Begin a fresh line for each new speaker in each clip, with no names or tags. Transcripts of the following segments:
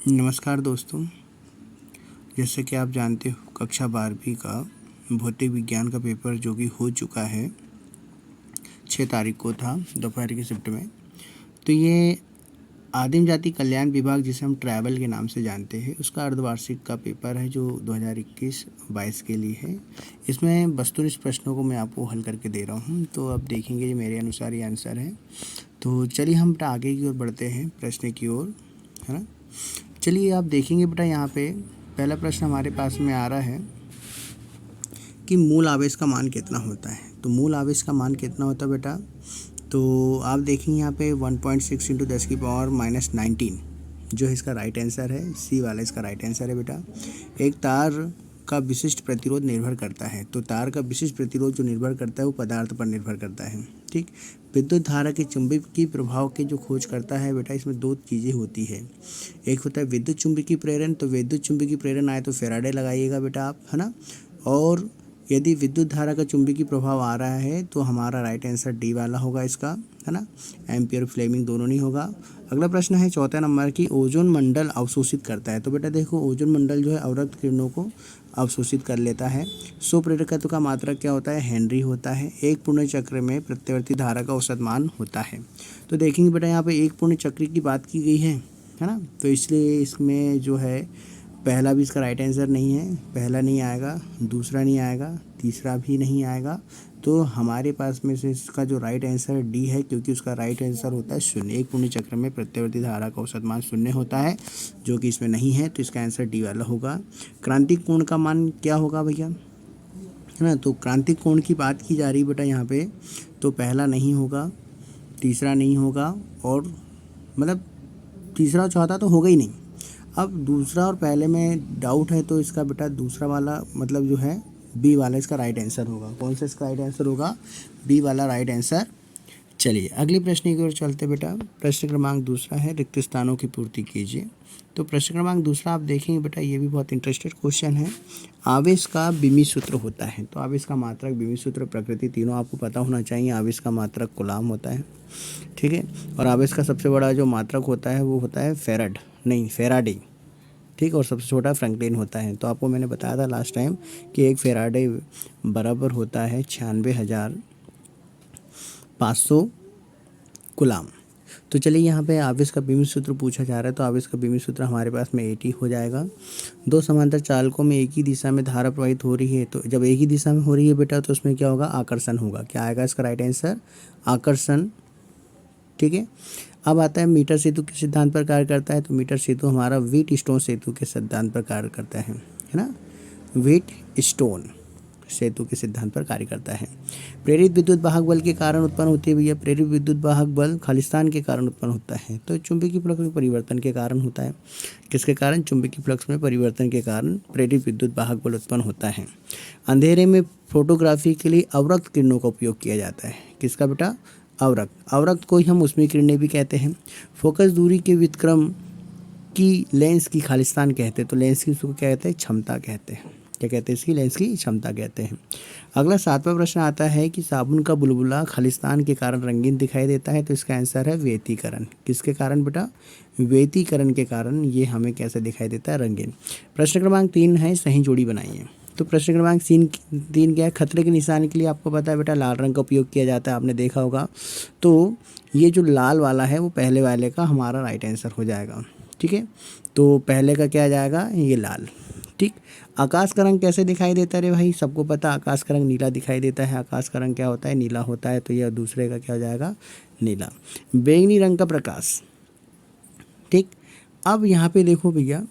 नमस्कार दोस्तों। जैसे कि आप जानते हो कक्षा 12वीं का भौतिक विज्ञान का पेपर जो कि हो चुका है 6 तारीख को था दोपहर की शिफ्ट में। तो ये आदिम जाति कल्याण विभाग जिसे हम ट्राइबल के नाम से जानते हैं उसका अर्धवार्षिक का पेपर है जो 2021-22 के लिए है। इसमें वस्तुनिष्ठ प्रश्नों को मैं आपको हल करके दे रहा हूँ, तो अब देखेंगे ये मेरे अनुसार ये आंसर है। तो चलिए हम बेटा आगे की ओर बढ़ते हैं, प्रश्न की ओर, है ना। चलिए आप देखेंगे बेटा यहाँ पे पहला प्रश्न हमारे पास में आ रहा है कि मूल आवेश का मान कितना होता है। तो मूल आवेश का मान कितना होता है बेटा, तो आप देखेंगे यहाँ पे 1.6 × 10⁻⁻19 जो इसका राइट आंसर है, सी वाला इसका राइट आंसर है बेटा। एक तार का विशिष्ट प्रतिरोध निर्भर करता है, तो तार का विशिष्ट प्रतिरोध जो निर्भर करता है वो पदार्थ पर निर्भर करता है। ठीक, विद्युत धारा के चुंबकीय प्रभाव के जो खोज करता है बेटा, इसमें दो चीज़ें होती है। एक होता है विद्युत चुंबकीय प्रेरण, तो विद्युत चुंबकीय प्रेरण आए तो फेराडे लगाइएगा बेटा आप, है ना। और यदि विद्युत धारा का चुंबकीय प्रभाव आ रहा है तो हमारा राइट आंसर डी वाला होगा इसका, है ना। एम्पियर फ्लेमिंग दोनों नहीं होगा। अगला प्रश्न है चौथा नंबर की, ओजोन मंडल अवशोषित करता है। तो बेटा देखो ओजोन मंडल जो है अवरक्त किरणों को अवशोषित कर लेता है। स्वप्रेरकत्व का मात्रक क्या होता है, हेनरी होता है। एक पूर्ण चक्र में प्रत्यावर्ती धारा का औसत मान होता है। तो देखेंगे बेटा यहाँ पे एक पूर्ण चक्र की बात की गई है ना, तो इसलिए इसमें जो है पहला भी इसका राइट आंसर नहीं है, पहला नहीं आएगा, दूसरा नहीं आएगा, तीसरा भी नहीं आएगा। तो हमारे पास में से इसका जो राइट आंसर डी है, क्योंकि उसका राइट आंसर होता है 0। एक पूर्ण चक्र में प्रत्यावर्ती धारा का औसत मान 0 होता है, जो कि इसमें नहीं है, तो इसका आंसर डी वाला होगा। क्रांतिक कोण का मान क्या होगा भैया, है ना। तो क्रांतिक कोण की बात की जा रही बेटा यहाँ पे, तो पहला नहीं होगा, तीसरा नहीं होगा, और मतलब तीसरा और चौथा तो होगा ही नहीं। अब दूसरा और पहले में डाउट है, तो इसका बेटा दूसरा वाला मतलब जो है बी वाला इसका राइट आंसर होगा। कौन सा इसका राइट आंसर होगा, बी वाला राइट आंसर। चलिए अगले प्रश्न की ओर चलते बेटा। प्रश्न क्रमांक दूसरा है, रिक्त स्थानों की पूर्ति कीजिए। तो प्रश्न क्रमांक दूसरा आप देखेंगे बेटा, ये भी बहुत इंटरेस्टेड क्वेश्चन है। आवेश का विमी सूत्र होता है, तो आवेश का मात्रक, विमी सूत्र, प्रकृति, तीनों आपको पता होना चाहिए। आवेश का मात्रक कूलाम होता है, ठीक है। और आवेश का सबसे बड़ा जो मात्रक होता है वो होता है फेराडे, ठीक। और सबसे छोटा फ्रैंकलिन होता है। तो आपको मैंने बताया था लास्ट टाइम कि एक फेराडे बराबर होता है 96,500 कूलाम। तो चलिए यहाँ पे आवेश का विमी सूत्र पूछा जा रहा है, तो आवेश का विमी सूत्र हमारे पास में 80 हो जाएगा। दो समांतर चालकों में एक ही दिशा में धारा प्रवाहित हो रही है, तो जब एक ही दिशा में हो रही है बेटा, तो उसमें क्या होगा, आकर्षण होगा। क्या आएगा इसका राइट आंसर, आकर्षण, ठीक है। अब आता है मीटर सेतु के सिद्धांत पर कार्य करता है, तो मीटर सेतु हमारा व्हीट स्टोन सेतु के सिद्धांत पर कार्य करता है ना। व्हीट स्टोन सेतु के सिद्धांत पर कार्य करता है। प्रेरित विद्युत वाहक बल के कारण उत्पन्न होती है भैया, प्रेरित विद्युत वाहक बल खालिस्तान के कारण उत्पन्न होता है, तो चुंबकीय फ्लक्स में परिवर्तन के कारण होता है। किसके कारण, चुंबकीय फ्लक्स में परिवर्तन के कारण प्रेरित विद्युत वाहक बल उत्पन्न होता है। अंधेरे में फोटोग्राफी के लिए अवरक्त किरणों का उपयोग किया जाता है। किसका बेटा, अवरक्त को ही हम उष्मीय किरणें भी कहते हैं। फोकस दूरी के व्युत्क्रम की लेंस की खालिस्तान कहते हैं, तो लेंस की उसको क्या कहते हैं, क्षमता कहते हैं। क्या कहते हैं, इसकी लेंस की क्षमता कहते हैं। अगला 7वां प्रश्न आता है कि साबुन का बुलबुला खालिस्तान के कारण रंगीन दिखाई देता है, तो इसका आंसर है व्यतिकरण। किसके कारण बेटा, व्यतिकरण के कारण ये हमें कैसे दिखाई देता है, रंगीन। प्रश्न क्रमांक 3 है, सही जोड़ी बनाइए। तो प्रश्न क्रमांक 3 क्या है, खतरे के निशान के लिए आपको पता है बेटा लाल रंग का उपयोग किया जाता है, आपने देखा होगा। तो ये जो लाल वाला है वो पहले वाले का हमारा राइट आंसर हो जाएगा, ठीक है। तो पहले का क्या जाएगा, ये लाल, ठीक। आकाश का रंग कैसे दिखाई देता है रे भाई, सबको पता आकाश का रंग नीला दिखाई देता है। आकाश का रंग क्या होता है, नीला होता है, तो यह दूसरे का क्या हो जाएगा, नीला। बैंगनी रंग का प्रकाश, ठीक। अब यहाँ पे देखो भैया,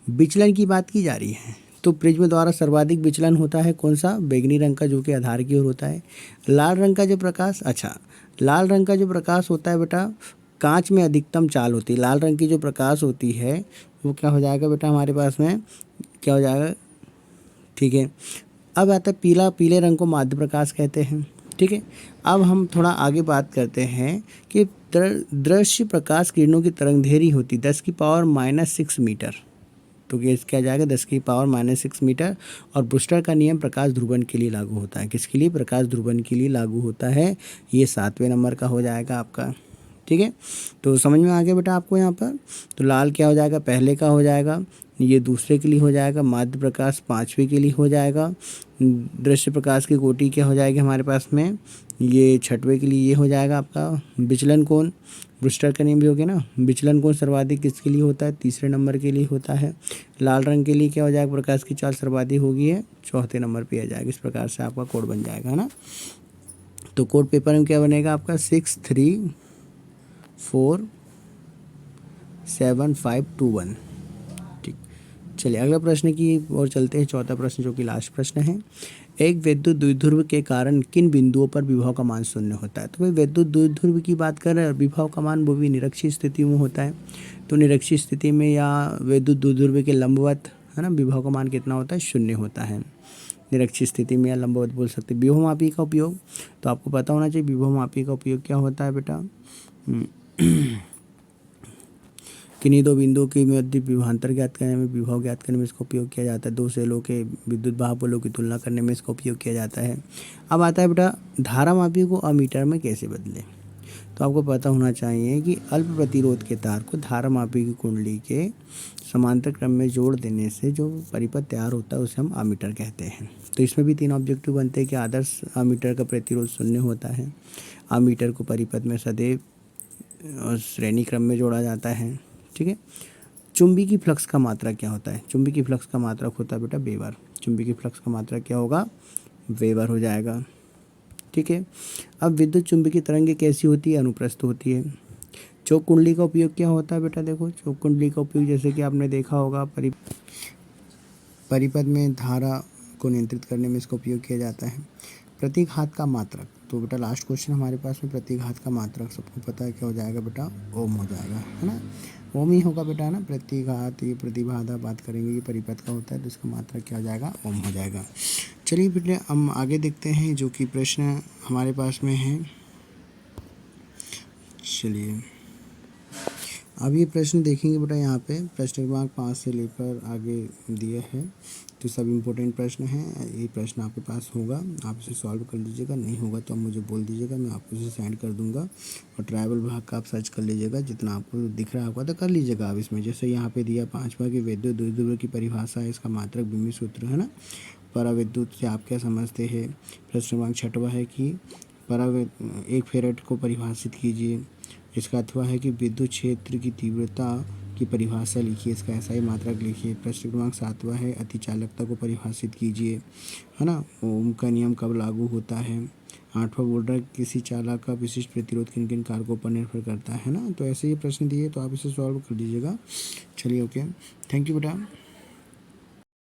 विचलन की बात की जा रही है, तो प्रिज्म द्वारा सर्वाधिक विचलन होता है कौन सा, बैंगनी रंग का, जो कि आधार की ओर होता है। लाल रंग का जो प्रकाश, अच्छा लाल रंग का जो प्रकाश होता है बेटा, कांच में अधिकतम चाल होती है। लाल रंग की जो प्रकाश होती है वो क्या हो जाएगा बेटा, हमारे पास में क्या हो जाएगा, ठीक है। अब आता है पीला, पीले रंग को माध्य प्रकाश कहते हैं, ठीक है। अब हम थोड़ा आगे बात करते हैं कि दृश्य प्रकाश किरणों की तरंगधैर्घ्य होती 10⁻⁻6 मीटर, तो ये क्या जाएगा, 10⁻⁻6 मीटर। और ब्रूस्टर का नियम प्रकाश ध्रुवन के लिए लागू होता है। किसके लिए, प्रकाश ध्रुवन के लिए लागू होता है। ये 7वें नंबर का हो जाएगा आपका, ठीक है, तो समझ में आ गया बेटा आपको यहाँ पर। तो लाल क्या हो जाएगा, पहले का हो जाएगा, ये दूसरे के लिए हो जाएगा, माध्य प्रकाश पाँचवें के लिए हो जाएगा, दृश्य प्रकाश की कोटि क्या हो जाएगी हमारे पास में, ये छठवें के लिए ये हो जाएगा आपका विचलन कोण, ब्रूस्टर का नियम भी हो गया ना, विचलन कोण सर्वाधिक किसके लिए होता है, तीसरे नंबर के लिए होता है। लाल रंग के लिए क्या हो जाएगा, प्रकाश की चाल सर्वाधिक होगी है, चौथे नंबर पे आ जाएगा। इस प्रकार से आपका कोड बन जाएगा, है ना। तो कोड पेपर में क्या बनेगा आपका 634751। ठीक, चलिए अगला प्रश्न की ओर चलते हैं, चौथा प्रश्न जो कि लास्ट प्रश्न है। एक विद्युत द्विध्रुव के कारण किन बिंदुओं पर विभव का मान शून्य होता है। तो भाई विद्युत द्विध्रुव की बात कर रहे हैं और विभव का मान वो भी निरक्षीय स्थिति में होता है। तो निरक्षीय स्थिति में या विद्युत द्विध्रुव के लंबवत, है ना, विभव का मान कितना होता है, शून्य होता है। निरक्षीय स्थिति में या लंबवत बोल सकते हैं। विभवमापी का उपयोग तो आपको पता होना चाहिए, विभवमापी का उपयोग क्या होता है बेटा, किन्हीं दो बिंदुओं के मध्य विभवांतर ज्ञात करने में, विभव ज्ञात करने में इसका उपयोग किया जाता है। दो सेलों के विद्युत बहाव की तुलना करने में इसका उपयोग किया जाता है। अब आता है बेटा धारा मापी को अमीटर में कैसे बदले। तो आपको पता होना चाहिए कि अल्प प्रतिरोध के तार को धारा मापी की कुंडली के समांतर क्रम में जोड़ देने से जो परिपथ तैयार होता है उसे हम अमीटर कहते हैं। तो इसमें भी तीन ऑब्जेक्टिव बनते हैं कि आदर्श अमीटर का प्रतिरोध शून्य होता है, अमीटर को परिपथ में सदैव श्रेणी क्रम में जोड़ा जाता है। ठीक है, चुंबकीय फ्लक्स का मात्रा क्या होता है, चुंबकीय फ्लक्स का मात्रक होता है बेटा वेबर। चुंबकीय फ्लक्स का मात्रा क्या होगा, वेबर हो जाएगा। ठीक है, अब विद्युत चुंबकीय तरंगे कैसी होती है, अनुप्रस्थ होती है। चौक कुंडली का उपयोग क्या होता है बेटा, देखो चौक कुंडली का उपयोग जैसे कि आपने देखा होगा परिपथ में धारा को नियंत्रित करने में इसका उपयोग किया जाता है। प्रतिघात का मात्रक, तो बेटा लास्ट क्वेश्चन हमारे पास में प्रतिघात का मात्रक सबको पता है क्या हो जाएगा बेटा, ओम हो जाएगा, है ना, ओम ही होगा बेटा, ना। प्रतिघात, ये प्रतिबाधा बात करेंगे कि परिपथ का होता है तो इसका मात्रक क्या हो जाएगा, ओम हो जाएगा। चलिए बेटा हम आगे देखते हैं जो कि प्रश्न हमारे पास में है। चलिए अब ये प्रश्न देखेंगे बेटा, यहाँ पे प्रश्न क्रमांक 5 से लेकर आगे दिए हैं, तो सब इम्पोर्टेंट प्रश्न हैं। ये प्रश्न आपके पास होगा, आप इसे सॉल्व कर लीजिएगा, नहीं होगा तो आप मुझे बोल दीजिएगा, मैं आपको इसे सेंड कर दूंगा। और ट्राइबल भाग का आप सर्च कर लीजिएगा, जितना आपको दिख रहा होगा तो कर लीजिएगा आप इसमें। जैसे यहाँ पे दिया 5वां की विद्युत द्विध्रुव की परिभाषा है, इसका मात्रक बिंदु सूत्र, है ना। पराविद्युत से आप क्या समझते हैं। प्रश्न क्रमांक 6वां है कि एक फेरेट को परिभाषित कीजिए। इसका अथवा है कि विद्युत क्षेत्र की तीव्रता की परिभाषा लिखिए, इसका एसआई मात्रक लिखिए। प्रश्न क्रमांक 7वां है अतिचालकता को परिभाषित कीजिए, है ना। ओम का नियम कब लागू होता है। 8वां बोल रहा है किसी चालक का विशिष्ट प्रतिरोध किन किन कारकों पर निर्भर करता है ना। तो ऐसे ये प्रश्न दिए तो आप इसे सॉल्व कर लीजिएगा। चलिए ओके, थैंक यू बेटा।